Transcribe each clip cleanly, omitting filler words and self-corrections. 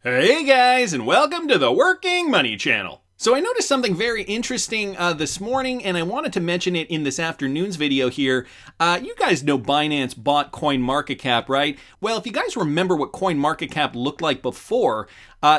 Hey guys, and welcome to the Working Money Channel. So I noticed something very interesting this morning, and I wanted to mention it in this afternoon's video here. You guys know Binance bought CoinMarketCap, right? Well, if you guys remember what CoinMarketCap looked like before,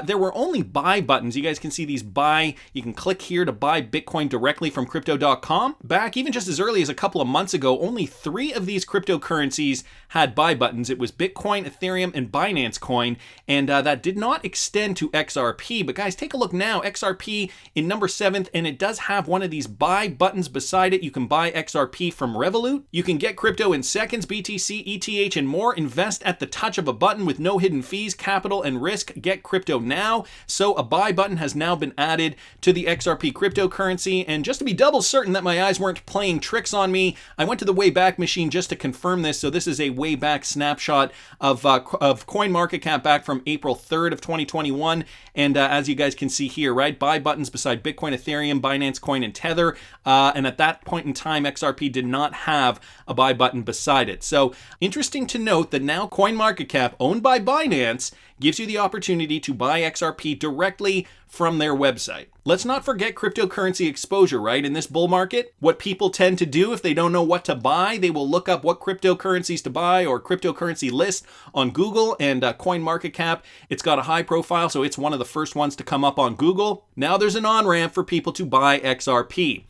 there were only buy buttons. You guys can see these buy. You can click here to buy Bitcoin directly from crypto.com. Back even just as early as a couple of months ago, only 3 of these cryptocurrencies had buy buttons. It was Bitcoin, Ethereum, and Binance Coin, and that did not extend to XRP. But guys, take a look now. XRP in number 7th, and it does have one of these buy buttons beside it. You can buy XRP from Revolut. You can get crypto in seconds, BTC, ETH, and more. Invest at the touch of a button with no hidden fees, capital, and risk. Get crypto now. So a buy button has now been added to the XRP cryptocurrency. And just to be double certain that my eyes weren't playing tricks on me, I went to the Wayback Machine just to confirm this. So this is a Wayback snapshot of CoinMarketCap back from April 3rd of 2021. And as you guys can see here, right, buy buttons beside Bitcoin, Ethereum, Binance Coin, and Tether. And at that point in time, XRP did not have a buy button beside it. So interesting to note that now CoinMarketCap, owned by Binance, gives you the opportunity to buy XRP directly from their website. Let's not forget cryptocurrency exposure, right? In this bull market, what people tend to do if they don't know what to buy, they will look up what cryptocurrencies to buy or cryptocurrency list on Google, and CoinMarketCap, it's got a high profile, so it's one of the first ones to come up on Google. Now there's an on-ramp for people to buy XRP.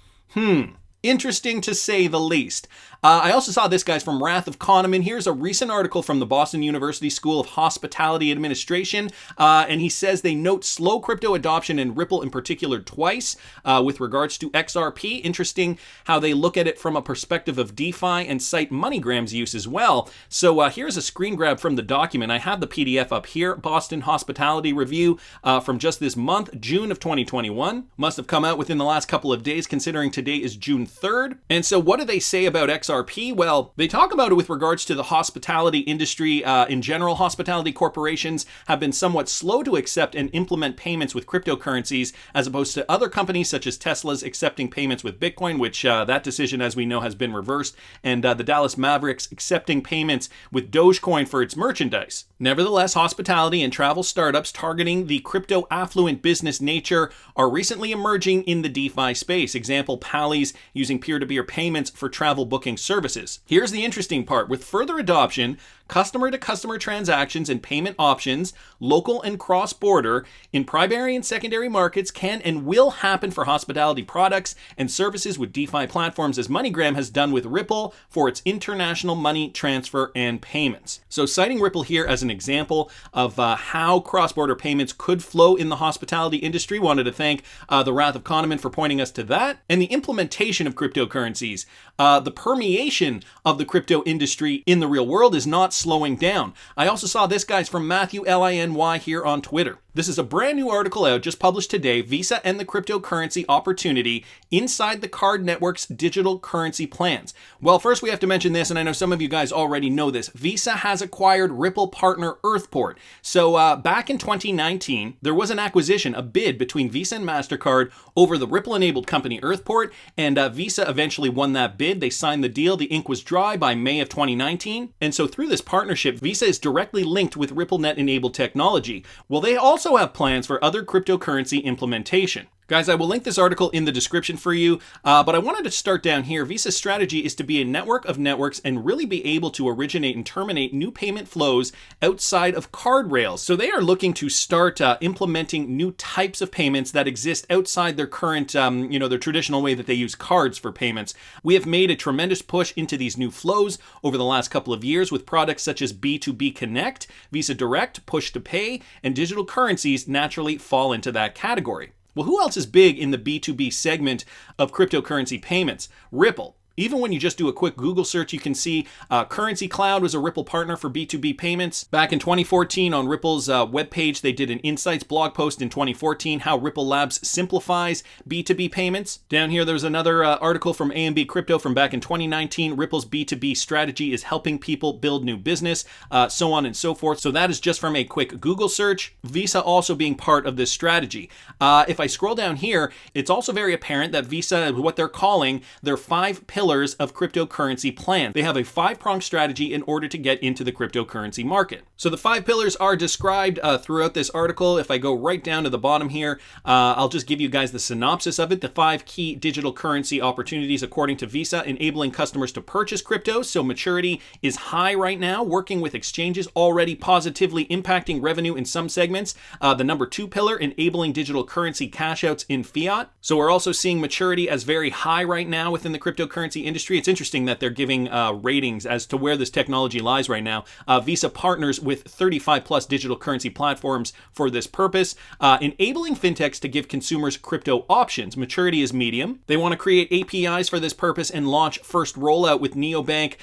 Interesting to say the least. I also saw this, guys, from Wrath of Kahneman. Here's a recent article from the Boston University School of Hospitality Administration, and he says they note slow crypto adoption and Ripple in particular twice with regards to XRP. Interesting how they look at it from a perspective of DeFi and cite MoneyGram's use as well. So here's a screen grab from the document. I have the PDF up here. Boston Hospitality Review from just this month, June of 2021. Must have come out within the last couple of days, considering today is June 3rd. And so what do they say about XRP? Well, they talk about it with regards to the hospitality industry in general. Hospitality corporations have been somewhat slow to accept and implement payments with cryptocurrencies, as opposed to other companies such as Tesla's accepting payments with Bitcoin, which that decision, as we know, has been reversed, and the Dallas Mavericks accepting payments with Dogecoin for its merchandise. Nevertheless, hospitality and travel startups targeting the crypto affluent business nature are recently emerging in the DeFi space. Example, Pally's using peer-to-peer payments for travel booking services. Here's the interesting part. With further adoption, customer-to-customer transactions and payment options, local and cross-border, in primary and secondary markets can and will happen for hospitality products and services with DeFi platforms, as MoneyGram has done with Ripple for its international money transfer and payments. So citing Ripple here as an example of how cross-border payments could flow in the hospitality industry, wanted to thank the Wrath of Kahneman for pointing us to that, and the implementation of cryptocurrencies. The permeation of the crypto industry in the real world is not slowing down. I also saw this, guys, from Matthew Liny here on Twitter. This is a brand new article out, just published today, Visa and the Cryptocurrency Opportunity Inside the Card Network's Digital Currency Plans. Well, first we have to mention this, and I know some of you guys already know this. Visa has acquired Ripple partner Earthport. So back in 2019, there was an acquisition, a bid between Visa and MasterCard over the Ripple-enabled company Earthport, and Visa eventually won that bid. They signed the deal. The ink was dry by May of 2019. And so through this partnership, Visa is directly linked with RippleNet-enabled technology. Well, they also have plans for other cryptocurrency implementation. Guys, I will link this article in the description for you, but I wanted to start down here. Visa's strategy is to be a network of networks and really be able to originate and terminate new payment flows outside of card rails. So they are looking to start implementing new types of payments that exist outside their current, their traditional way that they use cards for payments. We have made a tremendous push into these new flows over the last couple of years with products such as B2B Connect, Visa Direct, Push to Pay, and digital currencies naturally fall into that category. Well, who else is big in the B2B segment of cryptocurrency payments? Ripple. Even when you just do a quick Google search, you can see Currency Cloud was a Ripple partner for B2B payments. Back in 2014 on Ripple's webpage, they did an Insights blog post in 2014, how Ripple Labs simplifies B2B payments. Down here, there's another article from AMB Crypto from back in 2019. Ripple's B2B strategy is helping people build new business, so on and so forth. So that is just from a quick Google search. Visa also being part of this strategy. If I scroll down here, it's also very apparent that Visa, what they're calling their 5 pillars pillars of cryptocurrency plan. They have a 5-pronged strategy in order to get into the cryptocurrency market. So the 5 pillars are described throughout this article. If I go right down to the bottom here, I'll just give you guys the synopsis of it. The 5 key digital currency opportunities according to Visa, enabling customers to purchase crypto. So maturity is high right now, working with exchanges, already positively impacting revenue in some segments. The number 2 pillar, enabling digital currency cash outs in fiat. So we're also seeing maturity as very high right now within the cryptocurrency industry. It's interesting that they're giving ratings as to where this technology lies right now. Visa partners with 35 plus digital currency platforms for this purpose, enabling fintechs to give consumers crypto options. Maturity is medium. They want to create APIs for this purpose and launch first rollout with neobank,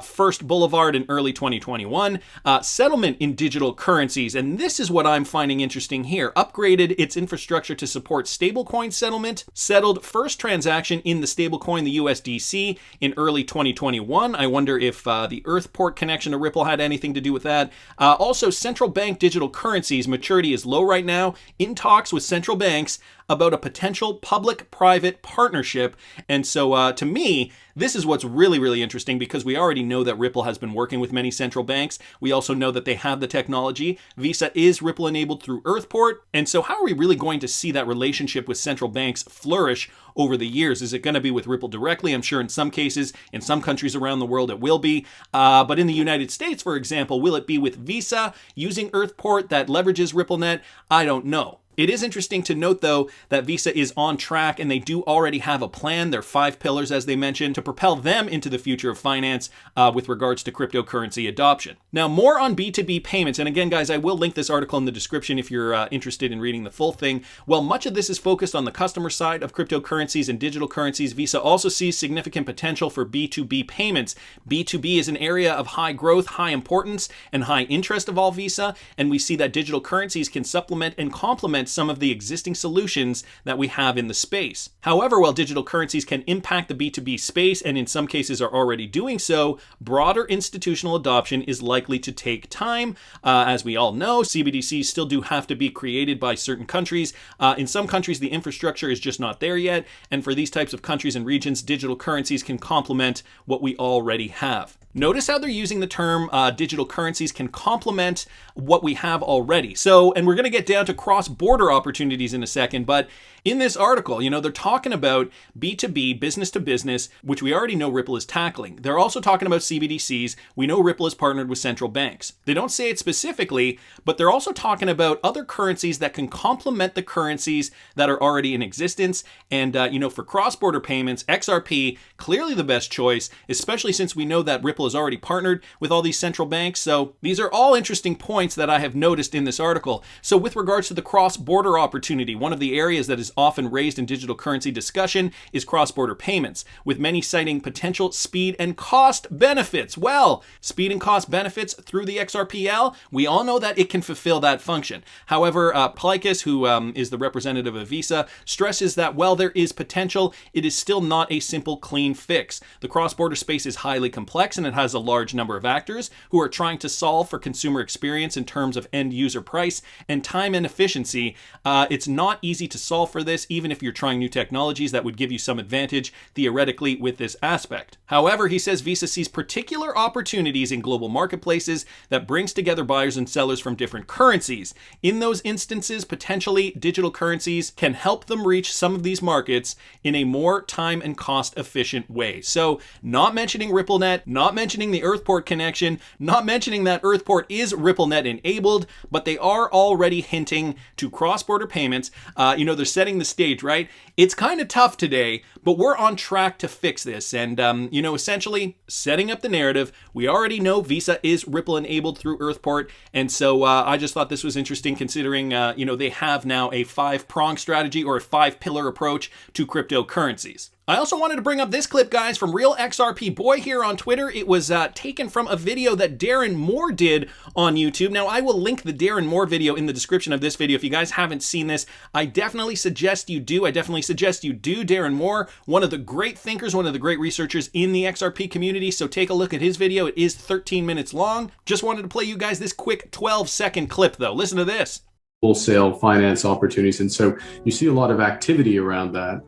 First Boulevard in early 2021. Settlement in digital currencies, and this is what I'm finding interesting here. Upgraded its infrastructure to support stablecoin settlement, settled first transaction in the stablecoin, the USDC, in early 2021. I wonder if the Earthport connection to Ripple had anything to do with that. Also, central bank digital currencies. Maturity is low right now. In talks with central banks about a potential public-private partnership. And so to me, this is what's really, really interesting, because we already know that Ripple has been working with many central banks. We also know that they have the technology. Visa is Ripple enabled through Earthport. And so how are we really going to see that relationship with central banks flourish over the years? Is it going to be with Ripple directly? I'm sure in some cases, in some countries around the world, it will be. But in the United States, for example, will it be with Visa using Earthport that leverages RippleNet? I don't know. It is interesting to note, though, that Visa is on track and they do already have a plan, their 5 pillars, as they mentioned, to propel them into the future of finance with regards to cryptocurrency adoption. Now, more on B2B payments. And again, guys, I will link this article in the description if you're interested in reading the full thing. Well, much of this is focused on the customer side of cryptocurrencies and digital currencies. Visa also sees significant potential for B2B payments. B2B is an area of high growth, high importance, and high interest of all Visa. And we see that digital currencies can supplement and complement some of the existing solutions that we have in the space. However, while digital currencies can impact the B2B space, and in some cases are already doing so, broader institutional adoption is likely to take time. As we all know, CBDCs still do have to be created by certain countries. In some countries, the infrastructure is just not there yet. And for these types of countries and regions, digital currencies can complement what we already have. Notice how they're using the term digital currencies can complement what we have already. So, and we're going to get down to cross-border opportunities in a second, but in this article, they're talking about B2B, business to business, which we already know Ripple is tackling. They're also talking about CBDCs. We know Ripple is partnered with central banks. They don't say it specifically, but they're also talking about other currencies that can complement the currencies that are already in existence. And, for cross-border payments, XRP, clearly the best choice, especially since we know that Ripple is already partnered with all these central banks. So these are all interesting points that I have noticed in this article. So with regards to the cross-border opportunity, one of the areas that is often raised in digital currency discussion is cross-border payments, with many citing potential speed and cost benefits. Well, speed and cost benefits through the XRPL, we all know that it can fulfill that function. However, Plikus, who is the representative of Visa, stresses that while there is potential, it is still not a simple, clean fix. The cross-border space is highly complex, and it has a large number of actors who are trying to solve for consumer experience in terms of end user price and time and efficiency. It's not easy to solve for this, even if you're trying new technologies that would give you some advantage theoretically with this aspect. However, he says Visa sees particular opportunities in global marketplaces that brings together buyers and sellers from different currencies. In those instances, potentially digital currencies can help them reach some of these markets in a more time and cost efficient way. So not mentioning RippleNet, not mentioning the Earthport connection, not mentioning that Earthport is RippleNet enabled, but they are already hinting to cross-border payments. They're setting the stage, right? It's kind of tough today, but we're on track to fix this. And, essentially setting up the narrative. We already know Visa is Ripple enabled through Earthport. And so I just thought this was interesting considering, they have now a 5-prong strategy or a 5-pillar approach to cryptocurrencies. I also wanted to bring up this clip, guys, from Real XRP Boy here on Twitter. It was taken from a video that Darren Moore did on YouTube. Now, I will link the Darren Moore video in the description of this video. If you guys haven't seen this, I definitely suggest you do. Darren Moore, one of the great thinkers, one of the great researchers in the XRP community. So take a look at his video. It is 13 minutes long. Just wanted to play you guys this quick 12-second clip, though. Listen to this. Wholesale finance opportunities. And so you see a lot of activity around that.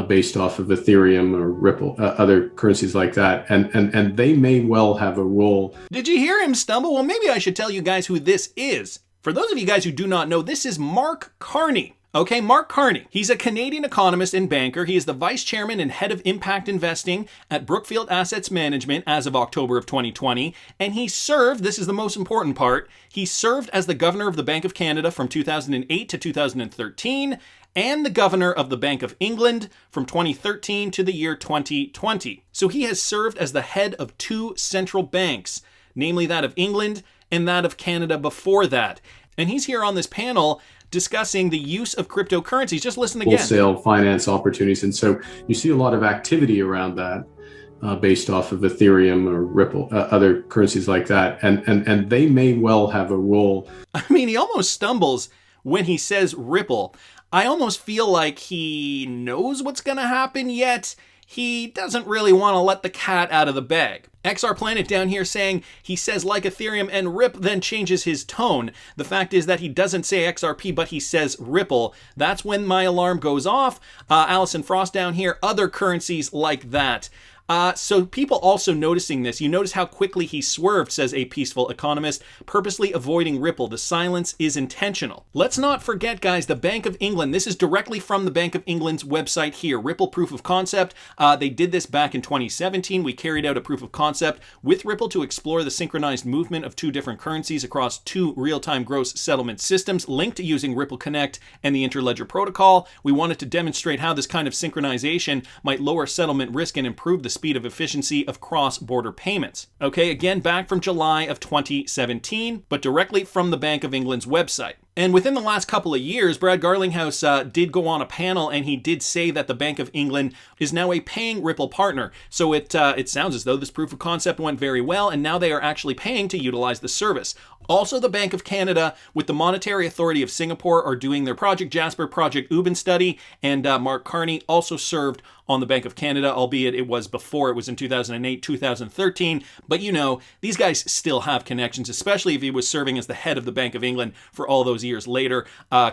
based off of Ethereum or Ripple, other currencies like that. And they may well have a role. Did you hear him stumble? Well, maybe I should tell you guys who this is. For those of you guys who do not know, this is Mark Carney. Okay, Mark Carney. He's a Canadian economist and banker. He is the vice chairman and head of impact investing at Brookfield Assets Management as of October of 2020. And he served, this is the most important part, he served as the governor of the Bank of Canada from 2008 to 2013 and the governor of the Bank of England from 2013 to the year 2020. So he has served as the head of two central banks, namely that of England and that of Canada before that. And he's here on this panel discussing the use of cryptocurrencies. Just listen again. Wholesale finance opportunities. And so you see a lot of activity around that based off of Ethereum or Ripple, other currencies like that. And they may well have a role. I mean, he almost stumbles when he says Ripple. I almost feel like he knows what's going to happen, yet he doesn't really want to let the cat out of the bag. XR Planet down here saying he says like Ethereum and Ripp, then changes his tone. The fact is that he doesn't say XRP, but he says Ripple. That's when my alarm goes off. Allison Frost down here, other currencies like that. So people also noticing this. You notice how quickly he swerved, says a peaceful economist, purposely avoiding Ripple. The silence is intentional. Let's not forget, guys, the Bank of England. This is directly from the Bank of England's website here. Ripple proof of concept. They did this back in 2017. We carried out a proof of concept with Ripple to explore the synchronized movement of two different currencies across two real-time gross settlement systems linked using Ripple Connect and the Interledger protocol. We wanted to demonstrate how this kind of synchronization might lower settlement risk and improve the speed of efficiency of cross-border payments. Okay, again, back from July of 2017, but directly from the Bank of England's website. And within the last couple of years, Brad Garlinghouse did go on a panel and he did say that the Bank of England is now a paying Ripple partner. So it sounds as though this proof of concept went very well and now they are actually paying to utilize the service. Also, the Bank of Canada with the Monetary Authority of Singapore are doing their Project Jasper, Project Ubin study, and Mark Carney also served on the Bank of Canada, albeit it was before, it was in 2008, 2013. But you know, these guys still have connections, especially if he was serving as the head of the Bank of England for all those years later.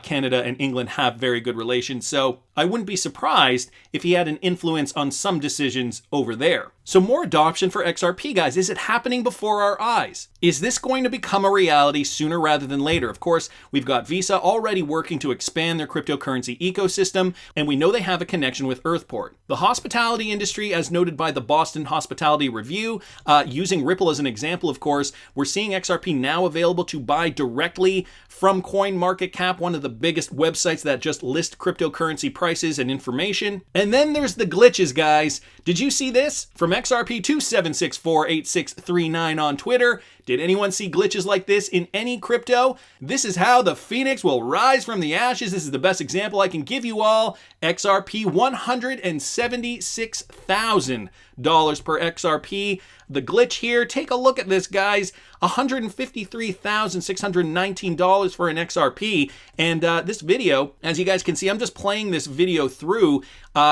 Canada and England have very good relations, so I wouldn't be surprised if he had an influence on some decisions over there. So more adoption for XRP, guys. Is it happening before our eyes? Is this going to become a reality sooner rather than later? Of course, we've got Visa already working to expand their cryptocurrency ecosystem, and we know they have a connection with Earthport. The hospitality industry, as noted by the Boston Hospitality Review, using Ripple as an example, of course, we're seeing XRP now available to buy directly from CoinMarketCap, one of the biggest websites that just list cryptocurrency prices and information. And then there's the glitches, guys. Did you see this? From XRP27648639 on Twitter. Did anyone see glitches like this in any crypto? This is how the phoenix will rise from the ashes. This is the best example I can give you all. XRP, $176,000 per XRP. The glitch here, take a look at this, guys. $153,619 for an XRP. And this video, as you guys can see, I'm just playing this video through.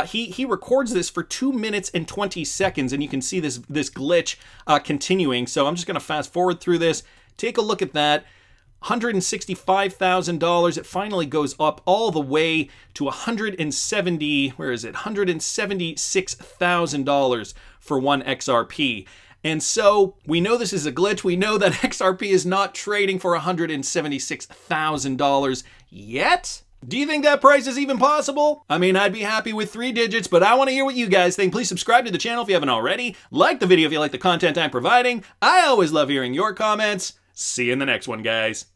He records this for 2 minutes and 20 seconds, and you can see this glitch continuing. So I'm just going to fast forward through this. Take a look at that. $165,000. It finally goes up all the way to $176,000 for one XRP. And so we know this is a glitch. We know that XRP is not trading for $176,000 yet. Do you think that price is even possible? I mean, I'd be happy with 3 digits, but I want to hear what you guys think. Please subscribe to the channel if you haven't already. Like the video if you like the content I'm providing. I always love hearing your comments. See you in the next one, guys.